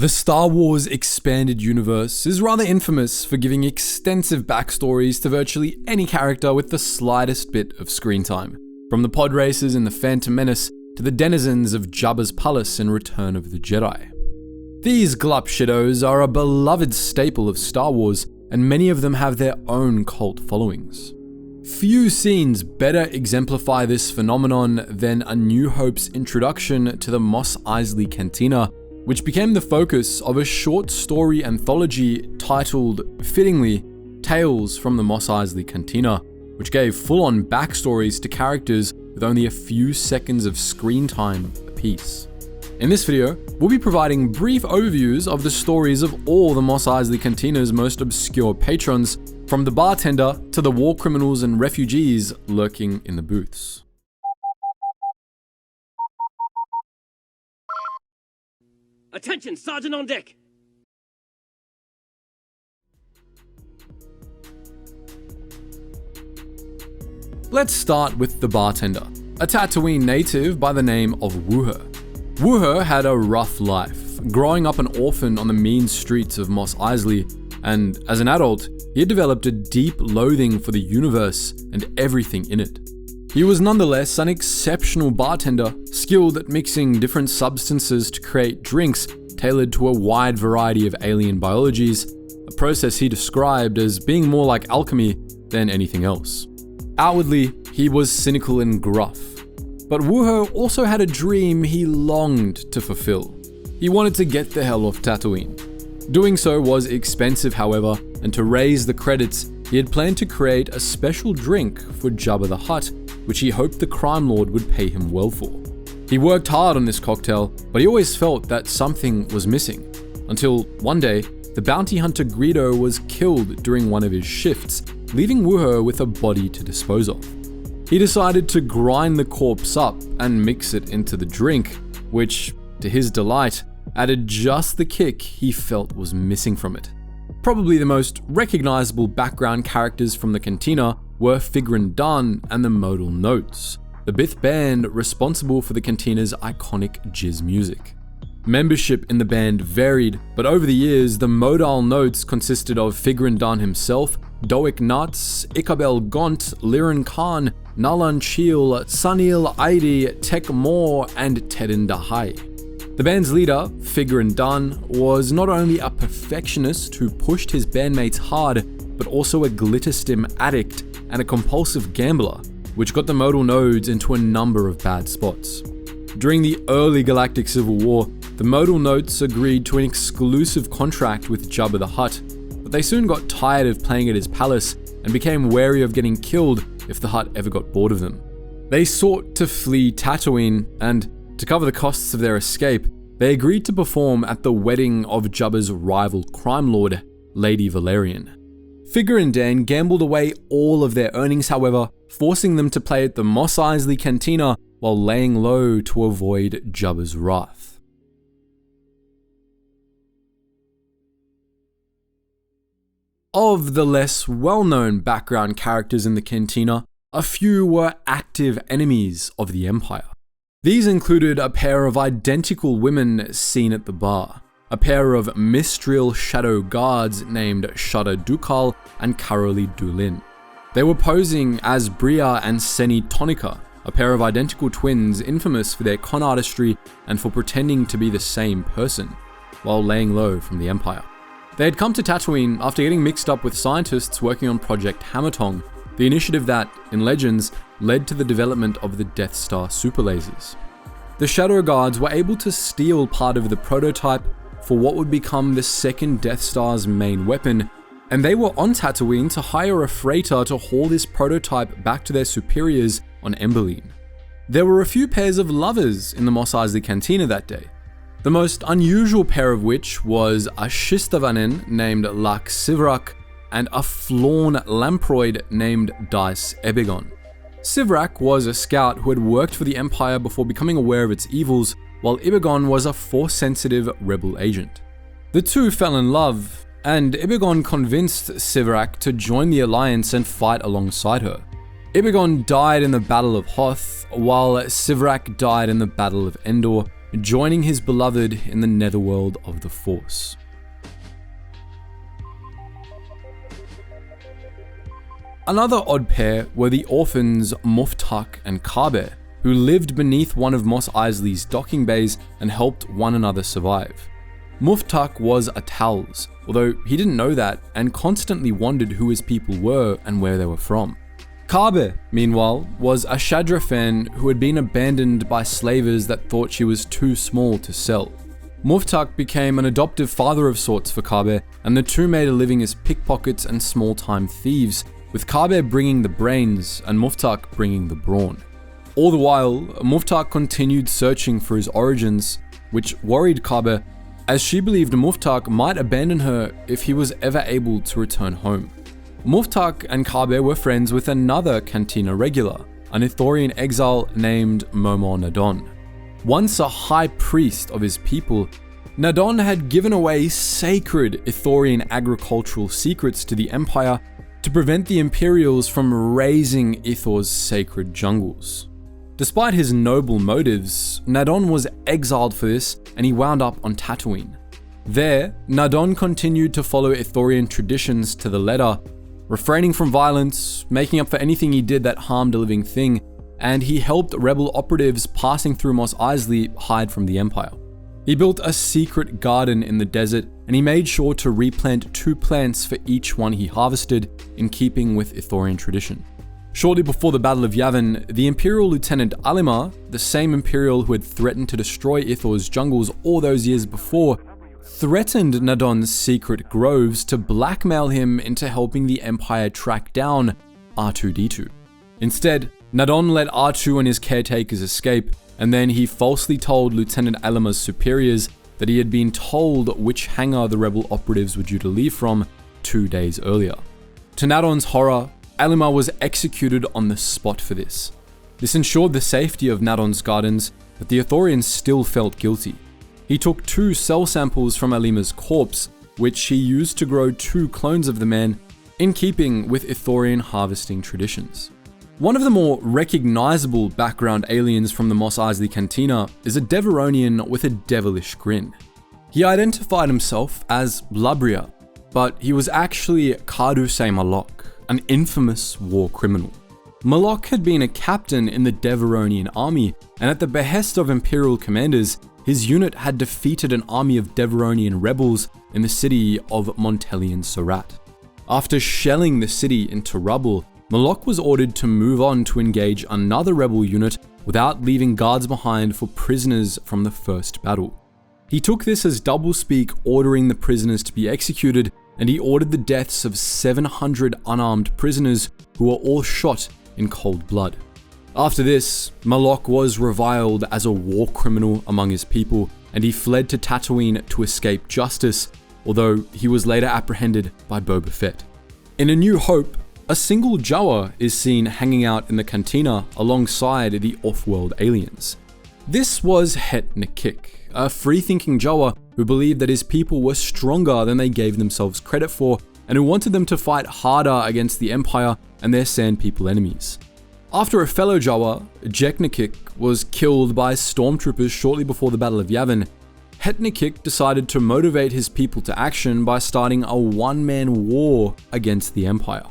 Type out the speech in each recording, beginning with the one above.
The Star Wars Expanded Universe is rather infamous for giving extensive backstories to virtually any character with the slightest bit of screen time, from the pod racers in The Phantom Menace to the denizens of Jabba's palace in Return of the Jedi. These Glup Shittos are a beloved staple of Star Wars, and many of them have their own cult followings. Few scenes better exemplify this phenomenon than A New Hope's introduction to the Mos Eisley Cantina, which became the focus of a short story anthology titled, fittingly, Tales from the Mos Eisley Cantina, which gave full-on backstories to characters with only a few seconds of screen time apiece. In this video, we'll be providing brief overviews of the stories of all the Mos Eisley Cantina's most obscure patrons, from the bartender to the war criminals and refugees lurking in the booths. Attention, Sergeant on deck! Let's start with the bartender, a Tatooine native by the name of Wuher. Wuher had a rough life, growing up an orphan on the mean streets of Mos Eisley, and as an adult, he had developed a deep loathing for the universe and everything in it. He was nonetheless an exceptional bartender, skilled at mixing different substances to create drinks tailored to a wide variety of alien biologies, a process he described as being more like alchemy than anything else. Outwardly, he was cynical and gruff, but Wuher also had a dream he longed to fulfill. He wanted to get the hell off Tatooine. Doing so was expensive, however, and to raise the credits, he had planned to create a special drink for Jabba the Hutt, which he hoped the crime lord would pay him well for. He worked hard on this cocktail, but he always felt that something was missing, until one day, the bounty hunter Greedo was killed during one of his shifts, leaving Wuher with a body to dispose of. He decided to grind the corpse up and mix it into the drink, which, to his delight, added just the kick he felt was missing from it. Probably the most recognizable background characters from the Cantina were Figrin D'an and the Modal Notes, the Bith band responsible for the Cantina's iconic jizz music. Membership in the band varied, but over the years, the Modal Notes consisted of Figrin D'an himself, Doik Nuts, Ikabel Gaunt, Liren Khan, Nalan Cheel, Sunil Aidi, Tek Moore, and Tedin Dahai. The band's leader, Figrin D'an, was not only a perfectionist who pushed his bandmates hard, but also a glitterstim addict and a compulsive gambler, which got the Modal Nodes into a number of bad spots. During the early Galactic Civil War, the Modal Notes agreed to an exclusive contract with Jabba the Hutt, but they soon got tired of playing at his palace and became wary of getting killed if the Hutt ever got bored of them. They sought to flee Tatooine, and to cover the costs of their escape, they agreed to perform at the wedding of Jabba's rival crime lord, Lady Valerian. Figrin D'an gambled away all of their earnings, however, forcing them to play at the Mos Eisley Cantina while laying low to avoid Jabba's wrath. Of the less well-known background characters in the Cantina, a few were active enemies of the Empire. These included a pair of identical women seen at the bar, a pair of Mistral shadow guards named Shada Dukal and Carolee Dulin. They were posing as Bria and Seni Tonica, a pair of identical twins infamous for their con artistry and for pretending to be the same person, while laying low from the Empire. They had come to Tatooine after getting mixed up with scientists working on Project Hammertong, the initiative that, in Legends, led to the development of the Death Star superlasers. The Shadow Guards were able to steal part of the prototype for what would become the second Death Star's main weapon, and they were on Tatooine to hire a freighter to haul this prototype back to their superiors on Emberline. There were a few pairs of lovers in the Mos Eisley Cantina that day, the most unusual pair of which was a Shistavanen named Lak Sivrak and a Flawn Lamproid named Dice Ebigon. Sivrak was a scout who had worked for the Empire before becoming aware of its evils, while Ibagon was a Force-sensitive rebel agent. The two fell in love, and Ibagon convinced Sivrak to join the Alliance and fight alongside her. Ibagon died in the Battle of Hoth, while Sivrak died in the Battle of Endor, joining his beloved in the netherworld of the Force. Another odd pair were the orphans Muftak and Kabe, who lived beneath one of Mos Eisley's docking bays and helped one another survive. Muftak was a Tals, although he didn't know that and constantly wondered who his people were and where they were from. Kabe, meanwhile, was a Shadrafen who had been abandoned by slavers that thought she was too small to sell. Muftak became an adoptive father of sorts for Kabe, and the two made a living as pickpockets and small-time thieves, with Kabe bringing the brains and Muftak bringing the brawn. All the while, Muftak continued searching for his origins, which worried Kabe, as she believed Muftak might abandon her if he was ever able to return home. Muftak and Kabe were friends with another Cantina regular, an Ithorian exile named Momo Nadon. Once a high priest of his people, Nadon had given away sacred Ithorian agricultural secrets to the Empire to prevent the Imperials from razing Ithor's sacred jungles. Despite his noble motives, Nadon was exiled for this and he wound up on Tatooine. There, Nadon continued to follow Ithorian traditions to the letter, refraining from violence, making up for anything he did that harmed a living thing, and he helped rebel operatives passing through Mos Eisley hide from the Empire. He built a secret garden in the desert, and he made sure to replant 2 plants for each one he harvested, in keeping with Ithorian tradition. Shortly before the Battle of Yavin, the Imperial Lieutenant Alimar, the same Imperial who had threatened to destroy Ithor's jungles all those years before, threatened Nadon's secret groves to blackmail him into helping the Empire track down R2-D2. Instead, Nadon let R2 and his caretakers escape, and then he falsely told Lieutenant Alimar's superiors that he had been told which hangar the rebel operatives were due to leave from 2 days earlier. To Nadon's horror, Alimar was executed on the spot for this. This ensured the safety of Nadon's gardens, but the Ithorians still felt guilty. He took 2 cell samples from Alimar's corpse, which he used to grow 2 clones of the man, in keeping with Ithorian harvesting traditions. One of the more recognizable background aliens from the Mos Eisley Cantina is a Deveronian with a devilish grin. He identified himself as Blubria, but he was actually Kardue'sai'Malloc, an infamous war criminal. Malloc had been a captain in the Deveronian army, and at the behest of Imperial commanders, his unit had defeated an army of Deveronian rebels in the city of Montelian Surat. After shelling the city into rubble, Malloc was ordered to move on to engage another rebel unit without leaving guards behind for prisoners from the first battle. He took this as doublespeak, ordering the prisoners to be executed, and he ordered the deaths of 700 unarmed prisoners who were all shot in cold blood. After this, Malloc was reviled as a war criminal among his people, and he fled to Tatooine to escape justice, although he was later apprehended by Boba Fett. In A New Hope, a single Jawa is seen hanging out in the Cantina alongside the off-world aliens. This was Het Nikik, a free-thinking Jawa who believed that his people were stronger than they gave themselves credit for, and who wanted them to fight harder against the Empire and their Sand People enemies. After a fellow Jawa, Het Nikik, was killed by stormtroopers shortly before the Battle of Yavin, Het Nikik decided to motivate his people to action by starting a one-man war against the Empire.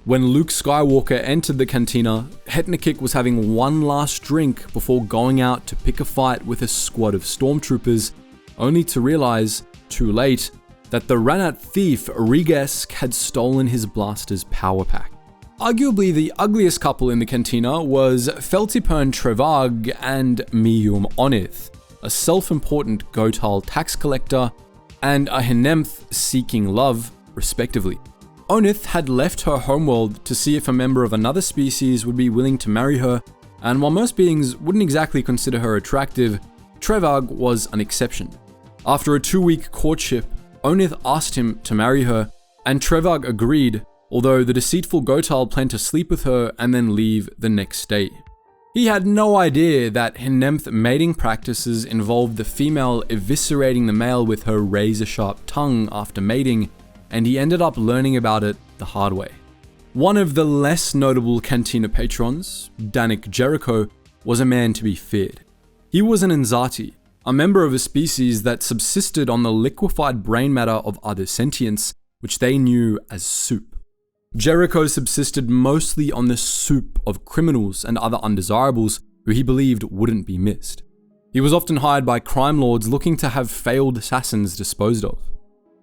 When Luke Skywalker entered the Cantina, Het Nikik was having one last drink before going out to pick a fight with a squad of stormtroopers, only to realize, too late, that the Ranat thief Rigesk had stolen his blaster's power pack. Arguably the ugliest couple in the Cantina was Feltipern Trevag and Miyum Onith, a self-important Gotal tax collector and a Henemth seeking love, respectively. Onith had left her homeworld to see if a member of another species would be willing to marry her, and while most beings wouldn't exactly consider her attractive, Trevag was an exception. After a 2-week courtship, Onith asked him to marry her, and Trevag agreed, although the deceitful Gotal planned to sleep with her and then leave the next day. He had no idea that Henemth mating practices involved the female eviscerating the male with her razor-sharp tongue after mating, and he ended up learning about it the hard way. One of the less notable Cantina patrons, Danik Jericho, was a man to be feared. He was an Nzati, a member of a species that subsisted on the liquefied brain matter of other sentients, which they knew as soup. Jericho subsisted mostly on the soup of criminals and other undesirables who he believed wouldn't be missed. He was often hired by crime lords looking to have failed assassins disposed of.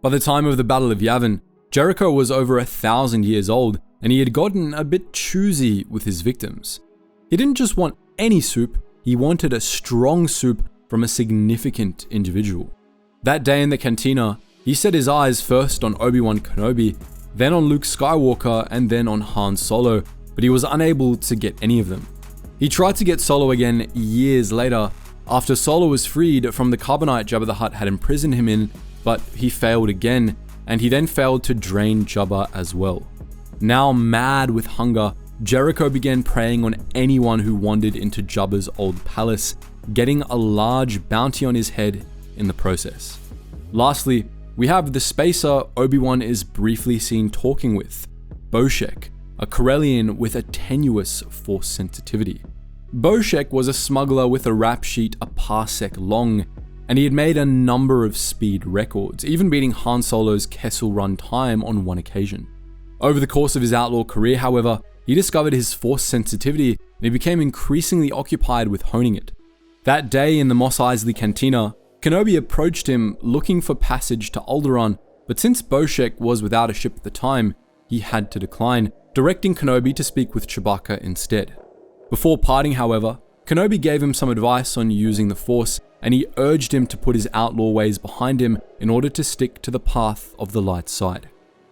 By the time of the Battle of Yavin, Jericho was over 1,000 years old, and he had gotten a bit choosy with his victims. He didn't just want any soup, he wanted a strong soup from a significant individual. That day in the Cantina, he set his eyes first on Obi-Wan Kenobi, then on Luke Skywalker, and then on Han Solo, but he was unable to get any of them. He tried to get Solo again years later, after Solo was freed from the carbonite Jabba the Hutt had imprisoned him in, but he failed again, and he then failed to drain Jabba as well. Now mad with hunger, Jericho began preying on anyone who wandered into Jabba's old palace, getting a large bounty on his head in the process. Lastly, we have the spacer Obi-Wan is briefly seen talking with, Boshek, a Corellian with a tenuous force sensitivity. Boshek was a smuggler with a rap sheet a parsec long, and he had made a number of speed records, even beating Han Solo's Kessel Run time on one occasion. Over the course of his outlaw career, however, he discovered his force sensitivity and he became increasingly occupied with honing it. That day in the Mos Eisley Cantina, Kenobi approached him looking for passage to Alderaan, but since Boshek was without a ship at the time, he had to decline, directing Kenobi to speak with Chewbacca instead. Before parting, however, Kenobi gave him some advice on using the Force, and he urged him to put his outlaw ways behind him in order to stick to the path of the light side.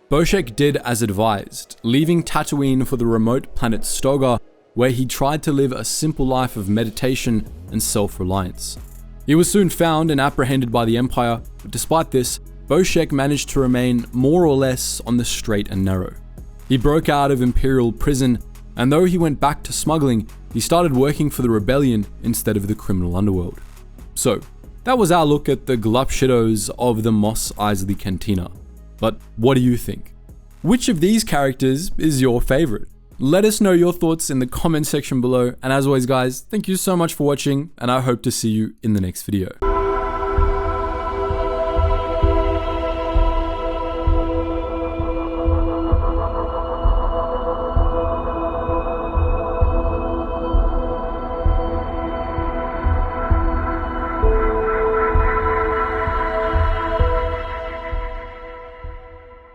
Boshek did as advised, leaving Tatooine for the remote planet Stogar, where he tried to live a simple life of meditation and self-reliance. He was soon found and apprehended by the Empire, but despite this, Boshek managed to remain more or less on the straight and narrow. He broke out of Imperial prison, and though he went back to smuggling, he started working for the rebellion instead of the criminal underworld. So, that was our look at the Glup Shittos of the Mos Eisley Cantina. But what do you think? Which of these characters is your favorite? Let us know your thoughts in the comment section below, and as always guys, thank you so much for watching, and I hope to see you in the next video.